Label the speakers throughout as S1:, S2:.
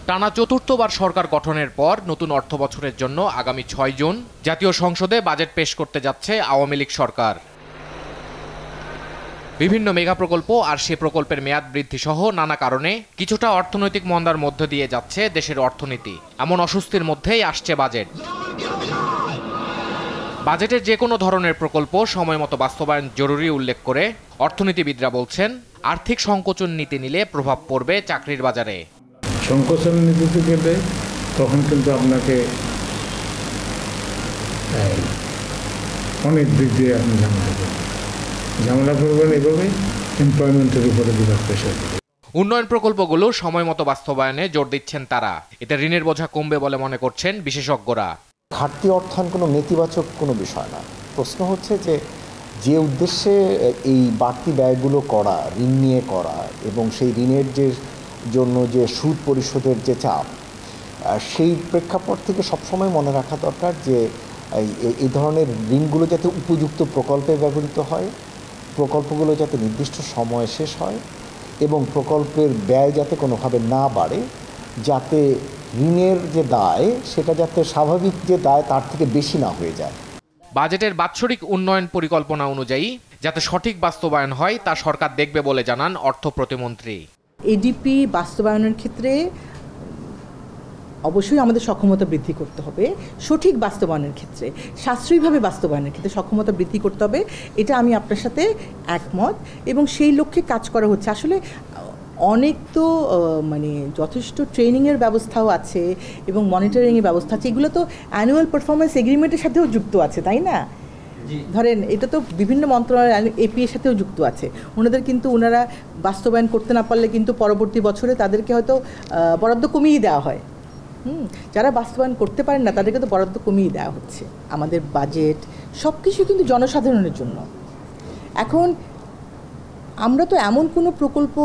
S1: টানা চতুর্থবার সরকার গঠনের পর নতুন অর্থবছরের জন্য আগামী ৬ জুন জাতীয় সংসদে বাজেট পেশ করতে যাচ্ছে আওয়ামী লীগ সরকার। বিভিন্ন মেগা প্রকল্প আর সে প্রকল্পের মেয়াদ বৃদ্ধি সহ নানা কারণে কিছুটা অর্থনৈতিক মন্দার মধ্য দিয়ে যাচ্ছে দেশের অর্থনীতি। এমন অস্বস্তির মধ্যেই আসছে বাজেট। বাজেটের যে কোনো ধরনের প্রকল্প সময়মতো বাস্তবায়ন জরুরি উল্লেখ করে অর্থনীতিবিদরা বলছেন, আর্থিক সংকোচন নীতি নিলে প্রভাব পড়বে চাকরির বাজারে।
S2: সংকোচন নীতিতে গেলে তখন কিন্তু আপনাকে অনেক দিক দিয়ে আপনি ঝামেলা করবেন, এভাবে এমপ্লয়মেন্টের উপরে বিরাট প্রেশার দেবে।
S1: উন্নয়ন প্রকল্পগুলো সময়মতো বাস্তবায়নে জোর দিচ্ছেন তারা। এতে ঋণের বোঝা কমবে বলে মনে করছেন বিশেষজ্ঞরা।
S3: ঘাটতি অর্থায়ন কোনো নেতিবাচক কোনো বিষয় না। প্রশ্ন হচ্ছে যে উদ্দেশ্যে এই বাড়তি ব্যয়গুলো করা, ঋণ নিয়ে করা এবং সেই ঋণের জন্য যে সুদ পরিশোধের যে চাপ, সেই প্রেক্ষাপট থেকে সবসময় মনে রাখা দরকার যে এই ধরনের ঋণগুলো যাতে উপযুক্ত প্রকল্পে ব্যবহৃত হয়, প্রকল্পগুলো যাতে নির্দিষ্ট সময়ে শেষ হয় এবং প্রকল্পের ব্যয় যাতে কোনোভাবে না বাড়ে, যাতে ঋণের যে দায় সেটা যাতে স্বাভাবিক যে দায় তার থেকে বেশি না হয়ে যায়।
S1: বাজেটের বাৎসরিক উন্নয়ন পরিকল্পনা অনুযায়ী যাতে সঠিক বাস্তবায়ন হয় তা সরকার দেখবে বলে জানান অর্থ প্রতিমন্ত্রী।
S4: এডিপি বাস্তবায়নের ক্ষেত্রে অবশ্যই আমাদের সক্ষমতা বৃদ্ধি করতে হবে। সঠিক বাস্তবায়নের ক্ষেত্রে, সাশ্রয়ীভাবে বাস্তবায়নের ক্ষেত্রে সক্ষমতা বৃদ্ধি করতে হবে। এটা আমি আপনার সাথে একমত এবং সেই লক্ষ্যে কাজ করা হচ্ছে। আসলে অনেক তো যথেষ্ট ট্রেনিংয়ের ব্যবস্থাও আছে এবং মনিটরিংয়ের ব্যবস্থা আছে। এগুলো তো অ্যানুয়াল পারফরমেন্স এগ্রিমেন্টের সাথেও যুক্ত আছে, তাই না? ধরেন এটা তো বিভিন্ন মন্ত্রণালয় এপিএর সাথেও যুক্ত আছে। ওনারা বাস্তবায়ন করতে না পারলে কিন্তু পরবর্তী বছরে তাদেরকে হয়তো বরাদ্দ কমিয়ে দেওয়া হয়। যারা বাস্তবায়ন করতে পারেন না তাদেরকে তো বরাদ্দ কমিয়ে দেওয়া হচ্ছে। আমাদের বাজেট সব কিছু কিন্তু জনসাধারণের জন্য। এখন আমরা তো এমন কোনো প্রকল্প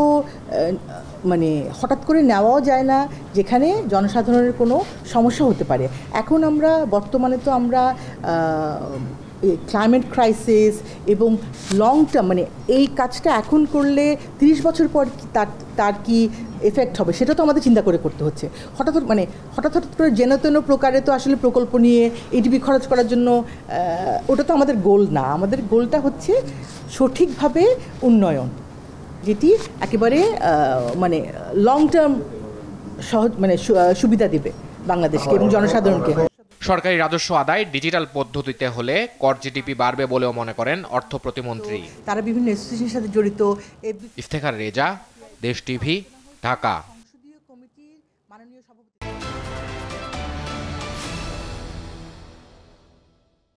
S4: হঠাৎ করে নেওয়াও যায় না যেখানে জনসাধারণের কোনো সমস্যা হতে পারে। এখন বর্তমানে তো আমরা ক্লাইমেট ক্রাইসিস এবং লং টার্ম এই কাজটা এখন করলে 30 বছর পর তার কি এফেক্ট হবে সেটা তো আমাদের চিন্তা করে করতে হচ্ছে। হঠাৎ করে যেন তেন প্রকারে তো আসলে প্রকল্প নিয়ে এডিপি খরচ করার জন্য ওটা তো আমাদের গোল না। আমাদের গোলটা হচ্ছে সঠিকভাবে উন্নয়ন, যেটি একেবারে লং টার্ম সহজ সুবিধা দেবে বাংলাদেশকে এবং জনসাধারণকে।
S1: সরকারি রাজস্ব আদায় ডিজিটাল পদ্ধতিতে হলে কর জিডিপি বাড়বে বলেও মনে করেন অর্থ প্রতিমন্ত্রী।
S4: তারা বিভিন্ন অ্যাসোসিয়েশনের সাথে জড়িত।
S1: ইফতেখার রেজা, দেশ টিভি, ঢাকা।